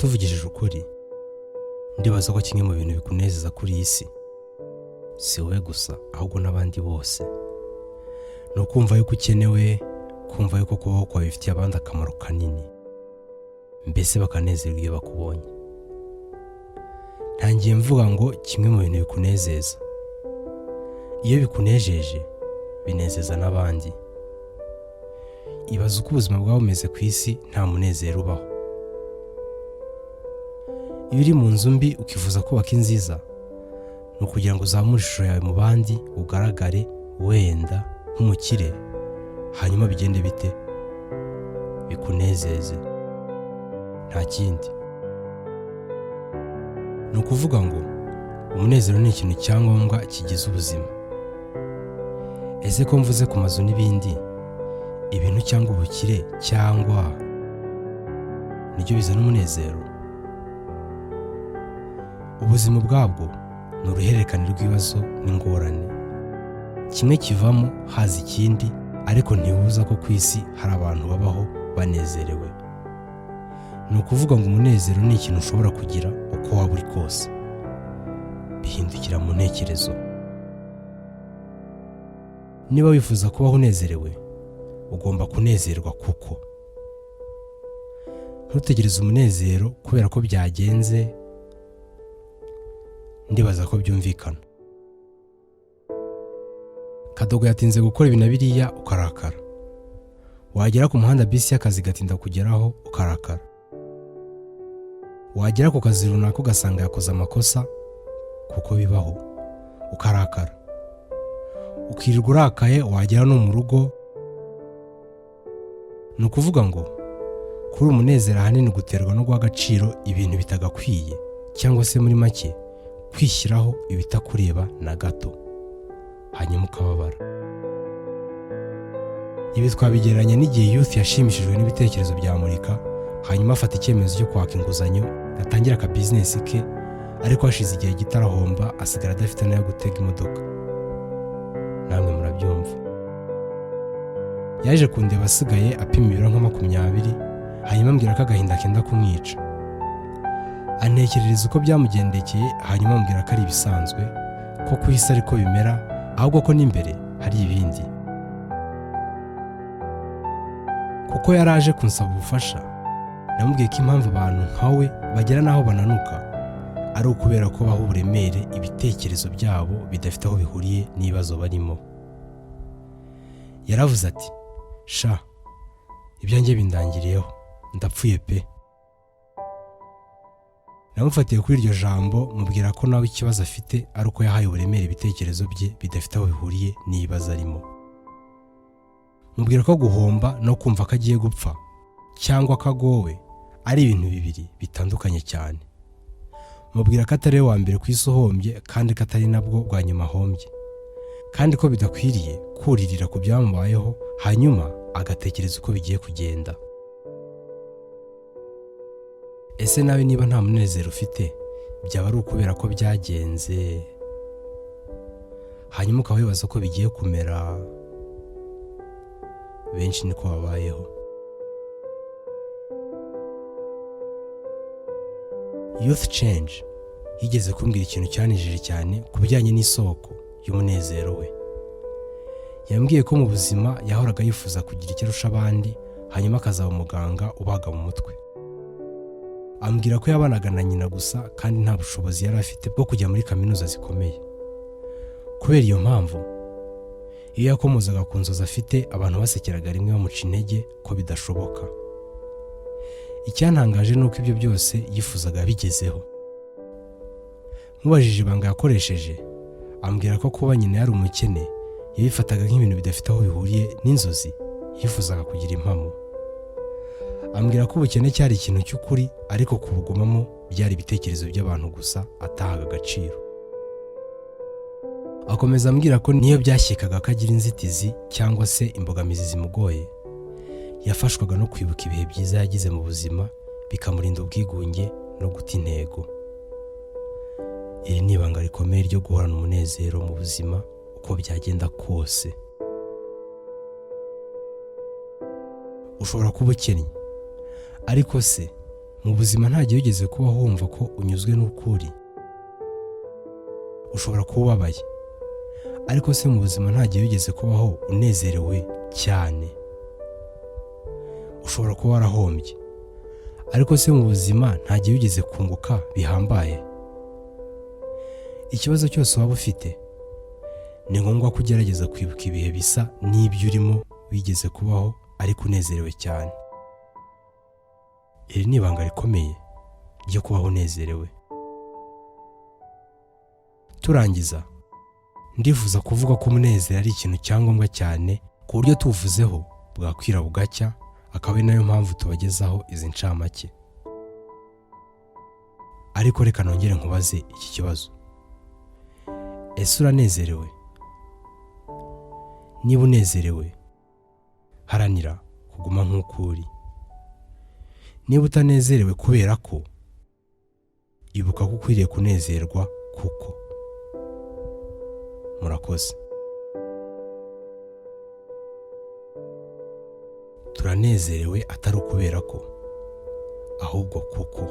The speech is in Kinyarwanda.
tuvugishije ukuri ndibaza ko kimwe mu bintu bikunezeza kuri iyi si si wowe gusa ahubwo n'abandi bose ni ukumva yuko ukenewe, kumva yuko kubaho kwawe bifitiye abandi akamaro kanini, mbese bakanezerwa iyo bakubonye. Ntangiye mvuga ngo kimwe mu bintu bikunezeza, iyo bikunejeje binezeza n'abandi. Ibaza uko ubuzima bwawe bumeze ku isi nta munezero ubaho. Iyo uri mu nzu mbi ukifuza kubaka inziza, ni ukugira ngo uzamure ishusho yawe mu bandi, ugaragare wenda nk'umukire, hanyuma bigende bite? Bikunezeze, nta kindi. Ni ukuvuga ngo umunezero ni ikintu cyangombwa kigize ubuzima. Ese ko mvuze ku mazu n'ibindi, ibintu cyangwa ubukire cyangwa nibyo bizana umunezero? Ubuzima ubwabwo ni uruhererekane rw'ibibazo n'ingorane. Kimwe kivamo haza ikindi, ariko ntibuza ko ku isi hari abantu babaho banezerewe. Ni ukuvuga ngo umunezero ni ikintu ushobora kugira uko waba uri kose, bihindukira mu ntekerezo. Niba wifuza kubaho unezerewe, ugomba kunezerwa kuko. Ntutegereze umunezero kubera ko byagenze. Ndibaza ko byumvikana. Kadogo yatinze gukora ibi na biriya ukarakara. Wagera ku muhanda bisi y'akazi gatinda kugeraho ukarakara. Wagera ku kazi runaka ugasanga yakoze amakosa, kuko bibaho, ukarakara. Ukirirwa urakaye, wagera no mu rugo. Ni ukuvuga ngo kuri umunezero ahanini guterwa no guha agaciro ibintu bitagakwiye, cyangwa se muri make kwishyiraho ibitakureba na gato, hanyuma ukababara. Ibi twabigereranya n'igihe Youth yashimishijwe n'ibitekerezo bya Murika, hanyuma afata icyemezo cyo kwaka inguzanyo, atangira aka business ke, ariko hashize igihe gitarahomba asigara adafite nayo gutega imodoka. Namwe murabyumva. Yaje kundeba asigaye apima ibiro nka 20, hanyuma ambwira ko agahinda kenda kumwica. Antekerereza uko byamugendekeye, hanyuma ambwira ko ari ibisanzwe, ko ku isi ariko bimera, ahubwo ko n'imbere hari ibindi. Kuko yaraje kunsaba ubufasha, namubwiye ko impamvu abantu nkawe bagera naho bananuka ari ukubera ko baha uburemere ibitekerezo byabo bidafite aho bihuriye n'ibibazo barimo. Yaravuze ati, sha, ibyanjye bindangiriyeho, ndapfuye pe. Namufatiye kuri iryo jambo, mubwira ko nawe ikibazo afite ari uko yahaye uburemere ibitekerezo bye bidafite aho bihuriye n'ibibazo arimo. Mubwira ko guhomba no kumva ko agiye gupfa cyangwa kagowe ari ibintu bibiri bitandukanye cyane. Mubwira ko atari wa mbere ku isi uhombye, kandi ko atari nabwo bwa nyuma ahombye, kandi ko bidakwiriye kuririra ku byamubayeho hanyuma agatekereza uko bigiye kugenda. Ese nawe niba nta munezero ufite, byaba ari ukubera ko byagenze, hanyuma ukaba wibaza ko bigiye kumera? Benshi niko babayeho. Youth Change yigeze kumbwira ikintu cyanejeje cyane ku bijyanye n'isoko y'umunezero we. Yambwiye ko mu buzima yahoraga yifuza kugira icyo arusha abandi, hanyuma akazaba umuganga ubaga mu mutwe. Ambwira ko yabanaga na nyina gusa, kandi nta bushobozi yari afite bwo kujya muri kaminuza zikomeye. Kubera iyo mpamvu, iyo yakomozaga ku nzozi afite, abantu basekeraga rimwe bamuca intege ko bidashoboka. Icyantangaje ni uko ibyo byose yifuzaga bigezeho. Mubajije ibanga yakoresheje, ambwira ko kuba nyina yari umukene yabifataga nk'ibintu bidafite aho bihuriye n'inzozi yifuzaga kugira impamo. Ambwira ko ubukene cyari ikintu cy'ukuri, ariko kubugumamo byari ibitekerezo by'abantu gusa atahaga agaciro. Akomeza ambwira ko niyo byashyikaga ko agira inzitizi cyangwa se imbogamizi zimugoye, yafashwaga no kwibuka ibihe byiza yagize mu buzima, bikamurinda ubwigunge no guta intego. Iri ni ibanga rikomeye ryo guhorana umunezero mu buzima uko byagenda kose. Ushobora kuba ukennye, ariko se mu buzima nta gihe wigeze kubaho wumva ko unyuzwe n'ukuri. Ushobora kuba ubabaye, ariko se mu buzima nta gihe wigeze kubaho unezerewe cyane. Ushobora kuba warahombye, ariko se mu buzima nta gihe wigeze kunguka bihambaye. Ikibazo cyose waba ufite, ni ngombwa ko ugerageza kwibuka ibihe bisa n'ibyo urimo wigeze kubaho ariko unezerewe cyane. Iri ni ibanga rikomeye ryo kubaho unezerewe. Turangiza, ndifuza kuvuga ko umunezero ari ikintu cyangombwa cyane ku buryo tuvuzeho bwakwira bugacya, akaba ari nayo mpamvu tubagezaho izi ncamake. Ariko reka nongere nkubaze iki kibazo: ese uranezerewe? Niba unezerewe, haranira kuguma nk'uko uri. Niba utanezerewe kubera ko, ibuka ko ukwiriye kunezerwa kuko. Murakoze. Turanezerewe atari ukubera ko, ahubwo kuko.